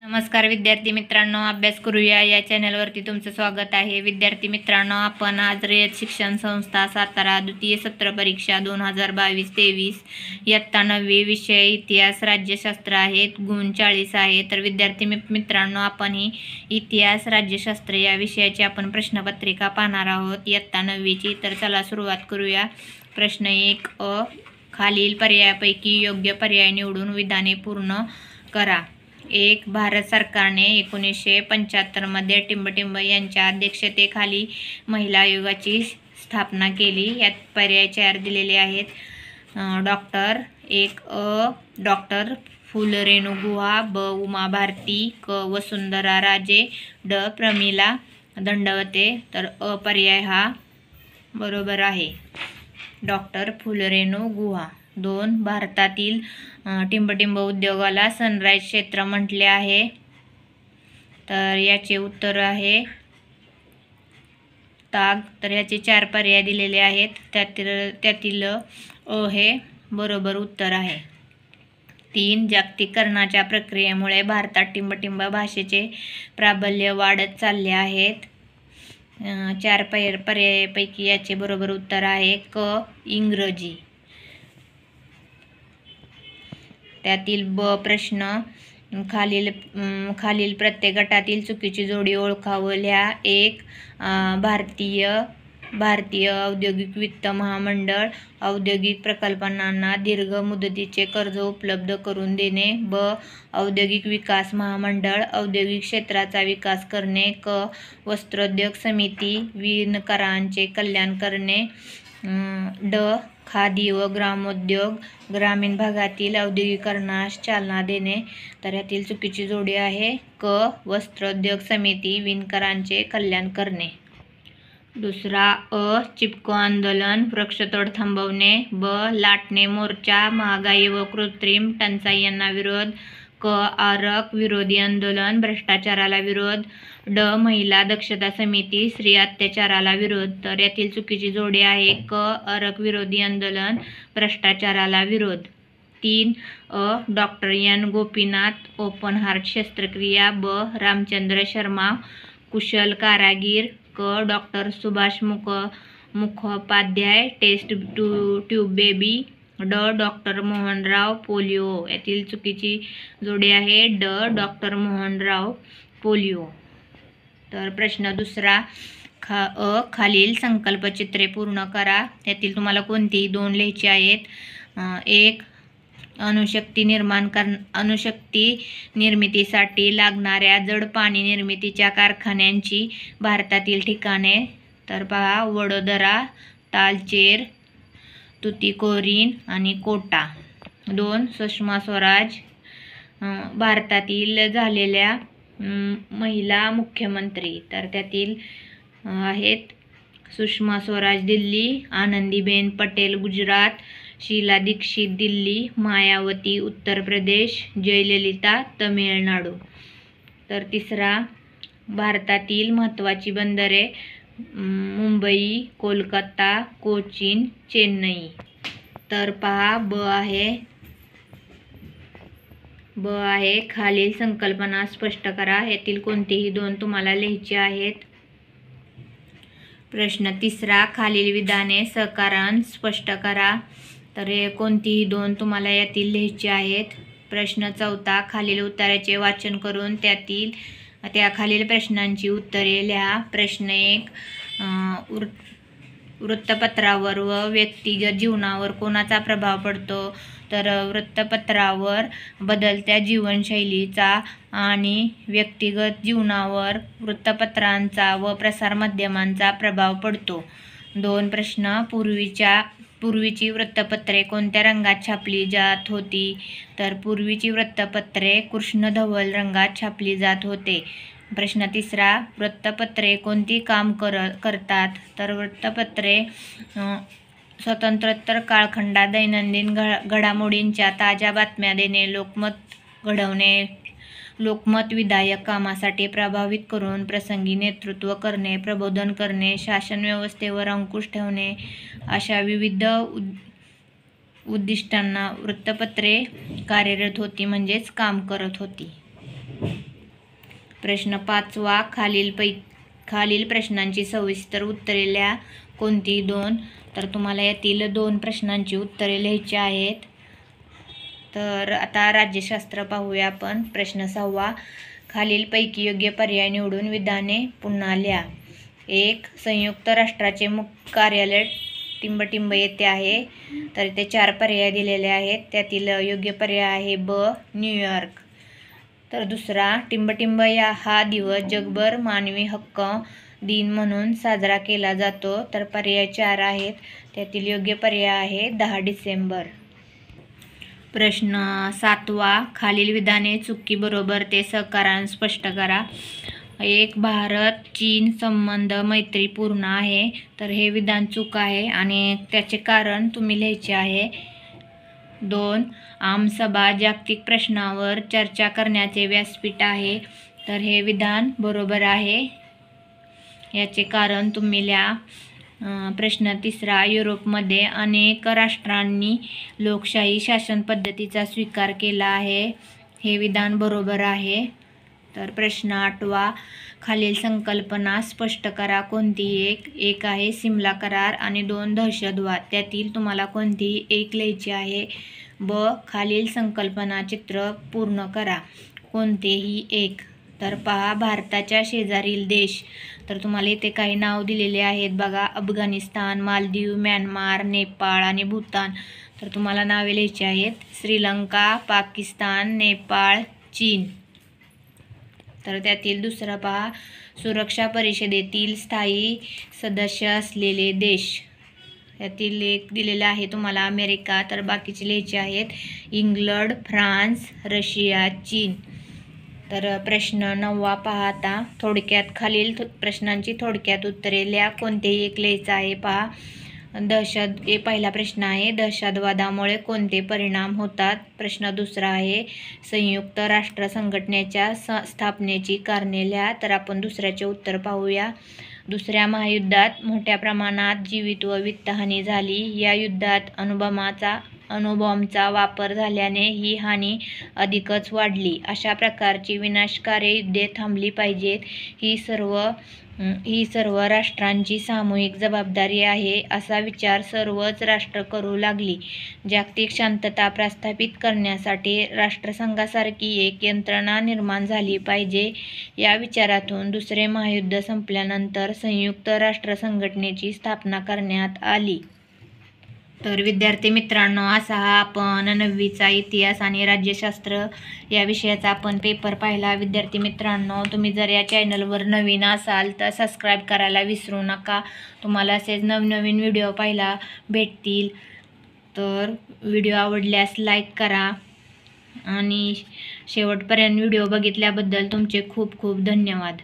नमस्कार विद्यार्थी मित्रांनो, अभ्यास करूया या चॅनलवरती तुमचं स्वागत आहे. विद्यार्थी मित्रांनो, आपण आज रयत शिक्षण संस्था सातारा द्वितीय सत्र परीक्षा 2022-23 इयत्ता 9वी विषय इतिहास राज्यशास्त्र आहेत. गुण 40 आहे. तर विद्यार्थी मित्रांनो, आपण ही इतिहास राज्यशास्त्र या विषयाची आपण प्रश्नपत्रिका पाहणार आहोत इयत्ता 9वीची. तर चला सुरुवात करूया. प्रश्न 1 अ, खालील पर्यायापैकी योग्य पर्याय निवडून विधाने पूर्ण करा. 1. भारत सरकारने 1975 मध्ये टिंबटिंब यांच्या अध्यक्षतेखाली महिला आयोगाची स्थापना केली. यात पर्याय 4 दिलेले आहेत. डॉक्टर 1 अ, डॉक्टर फुलरेणू गुहा, ब. उमा भारती, क. वसुंधरा राजे, ड. प्रमिला दंडवते. तर अ पर्याय हा बरोबर आहे, डॉक्टर फुलरेणू गुहा. 2. भारतातील टिंबटिंब उद्योगाला सनराइज क्षेत्र म्हटले आहे. तर याचे उत्तर आहे ताग. तर याचे 4 पर्याय दिलेले आहेत. त्यातील अ हे बरोबर उत्तर आहे. 3. जागतिकीकरणाच्या प्रक्रियेमुळे भारतात टिंबटिंब भाषेचे प्राबल्य वाढत चालले आहेत. 4 पर्यायापैकी याचे बरोबर उत्तर आहे क. इंग्रजी. त्यातील ब प्रश्न, खालील प्रत्येक गटातील चुकीची जोडी ओळखावं. लिहा. 1. भारतीय औद्योगिक वित्त महामंडळ औद्योगिक प्रकल्पांना दीर्घ मुदतीचे कर्ज उपलब्ध करून देणे. ब. औद्योगिक विकास महामंडळ औद्योगिक क्षेत्राचा विकास करणे. क. वस्त्रोद्योग समिती विणकरांचे कल्याण करणे. ड. खादी व ग्रामोद्योग ग्रामीण भागातील औद्योगिकीकरणास चालना देणे. तर यातील चुकीची जोडी आहे क. वस्त्रोद्योग समिती विणकरांचे कल्याण करणे. दुसरा अ. चिपको आंदोलन वृक्षतोड थांबवणे. ब. लाटणे मोर्चा महागाई व कृत्रिम टंचाई यांना विरोध. क. आरक विरोधी आंदोलन भ्रष्टाचाराला विरोध. ड. महिला दक्षता समिती स्त्री अत्याचाराला विरोध. तर यातील चुकीची जोडी आहे क. आरक विरोधी आंदोलन भ्रष्टाचाराला विरोध. 3. अ. Doctor N. Gopinath open heart शस्त्रक्रिया. ब. रामचंद्र शर्मा कुशल कारागीर. क. Doctor Subhash Mukhopadhyay test tube baby. ड. Doctor Mohanrao polio. यातील चुकीची जोडी आहे ड. Doctor Mohanrao polio. तर प्रश्न दुसरा खालील संकल्पचित्रे पूर्ण करा. यातील तुम्हाला कोणतीही 2 लिहायची आहेत. 1. अणुशक्ती निर्मितीसाठी लागणाऱ्या जड पाणी निर्मितीच्या कारखान्यांची भारतातील ठिकाणे. तर पहा, वडोदरा, तालचेर, तुतीकोरीन आणि कोटा. 2. सुषमा स्वराज भारतातील झालेल्या महिला मुख्यमंत्री. तर त्यातील आहेत सुषमा स्वराज दिल्ली, आनंदीबेन पटेल गुजरात, शीला दीक्षित दिल्ली, मायावती उत्तर प्रदेश, जयललिता तमिळनाडू. तर तिसरा, भारतातील महत्त्वाची बंदरे मुंबई, कोलकाता, कोचीन, चेन्नई. तर पहा ब आहे खालील संकल्पना स्पष्ट करा. यातील कोणतेही 2 तुम्हाला लिहायचे आहेत. प्रश्न तिसरा, खालील विधाने साकारान स्पष्ट करा. तर कोणतीही 2 तुम्हाला यातील लिहायची आहेत. प्रश्न चौथा, खालील उत्तराचे वाचन करून त्या खालील प्रश्नांची उत्तरे लिहा. प्रश्न 1, वृत्तपत्रावर व व्यक्तिगत जीवनावर कोणाचा प्रभाव पडतो. तर वृत्तपत्रावर बदलत्या जीवनशैलीचा आणि व्यक्तिगत जीवनावर वृत्तपत्रांचा व प्रसारमाध्यमांचा प्रभाव पडतो. 2 प्रश्न, पूर्वीची वृत्तपत्रे कोणत्या रंगात छापली जात होती. तर पूर्वीची वृत्तपत्रे कृष्णधवल रंगात छापली जात होते. प्रश्न तिसरा, वृत्तपत्रे कोणती काम करतात. तर वृत्तपत्रे स्वतंत्रोत्तर कालखंडात दैनंदिन घडामोडींच्या ताज्या बातम्या देणे, लोकमत घडवणे, लोकमत विधायक कामासाठी प्रभावित करून प्रसंगी नेतृत्व करणे, प्रबोधन करणे, शासन व्यवस्थेवर अंकुश ठेवणे अशा विविध उद्दिष्टांना वृत्तपत्रे कार्यरत होती म्हणजेच काम करत होती. प्रश्न 5वा, खालील प्रश्नांची सविस्तर उत्तरे लिहा. कोणती 2? तर तुम्हाला यातील 2 प्रश्नांची उत्तरे लिहायची आहेत. तर आता राज्यशास्त्र पाहूया आपण. प्रश्न 6वा, खालीलपैकी योग्य पर्याय निवडून विधाने पुन्हा लिहा. 1. संयुक्त राष्ट्राचे मुख्य कार्यालय टिंबटिंब येथे आहे. तर इथे 4 पर्याय दिलेले आहेत. त्यातील योग्य पर्याय आहे ब, न्यूयॉर्क. तर दुसरा, टिंबटिंब हा दिवस जगभर मानवी हक्क दिन म्हणून साजरा केला जातो. तर पर्याय 4 आहेत. त्यातील योग्य पर्याय आहे 10 डिसेंबर. प्रश्न 7वा, खालील विधाने चुकी बरोबर ते सहकाराने स्पष्ट करा. 1. भारत चीन संबंध मैत्रीपूर्ण आहे. तर हे विधान चूक आहे आणि त्याचे कारण तुम्ही लिहायचे आहे. 2. आमसभा जागतिक प्रश्नावर चर्चा करण्याचे व्यासपीठ आहे. तर हे विधान बरोबर आहे. याचे कारण तुम्ही लिहा. प्रश्न 3, युरोपमध्ये अनेक राष्ट्रांनी लोकशाही शासन पद्धतीचा स्वीकार केला आहे. हे विधान बरोबर आहे. तर प्रश्न 8वा, खालील संकल्पना स्पष्ट करा. कोणतीही 1 आहे सिमला करार आणि 2 दहशतवाद. त्यातील तुम्हाला कोणतीही 1 लिहायची आहे. ब. खालील संकल्पना चित्र पूर्ण करा. कोणतेही 1. तर पहा, भारताच्या शेजारील देश. तर तुम्हाला इथे काही नाव दिलेले आहेत बघा. अफगाणिस्तान, मालदीव, म्यानमार, नेपाळ आणि भूतान. तर तुम्हाला नावे लिहायची आहेत. श्रीलंका, पाकिस्तान, नेपाळ, चीन. तर त्यातील दुसरं पहा, सुरक्षा परिषदेतील स्थायी सदस्य असलेले देश. यातील 1 दिलेला आहे तुम्हाला अमेरिका. तर बाकीचे लिहायचे आहेत. इंग्लंड, फ्रान्स, रशिया, चीन. तर प्रश्न 9वा पहा आता. थोडक्यात खालील प्रश्नांची थोडक्यात उत्तरे लिहा. कोणतेही 1 लिहायचं आहे. पहा, पहिला प्रश्न आहे, दहशतवादामुळे कोणते परिणाम होतात. प्रश्न 2 आहे, संयुक्त राष्ट्र संघटनेच्या स्थापनेची कारणे लिहा. तर आपण दुसऱ्याचे उत्तर पाहूया. दुसऱ्या महायुद्धात मोठ्या प्रमाणात जीवित व वित्तहानी झाली. या युद्धात अणुबॉम्बचा वापर झाल्याने ही हानी अधिकच वाढली. अशा प्रकारची विनाशकारी युद्धे थांबली पाहिजेत. ही सर्व राष्ट्रांची सामूहिक जबाबदारी आहे. असा विचार सर्वच राष्ट्र करू लागली. जागतिक शांतता प्रस्थापित करण्यासाठी राष्ट्रसंघासारखी एक यंत्रणा निर्माण झाली पाहिजे. या विचारातून दुसरे महायुद्ध संपल्यानंतर संयुक्त राष्ट्र संघटनेची स्थापना करण्यात आली. तर विद्यार्थी मित्रांनो, असा हा आपण 9वीचा इतिहास आणि राज्यशास्त्र या विषयाचा आपण पेपर पाहिला. विद्यार्थी मित्रांनो, तुम्ही जर या चॅनलवर नवीन असाल तर सबस्क्राईब करायला विसरू नका. तुम्हाला असेच नवनवीन व्हिडिओ पाहायला भेटतील. तर व्हिडिओ आवडल्यास लाईक करा आणि शेवटपर्यंत व्हिडिओ बघितल्याबद्दल तुमचे खूप खूप धन्यवाद.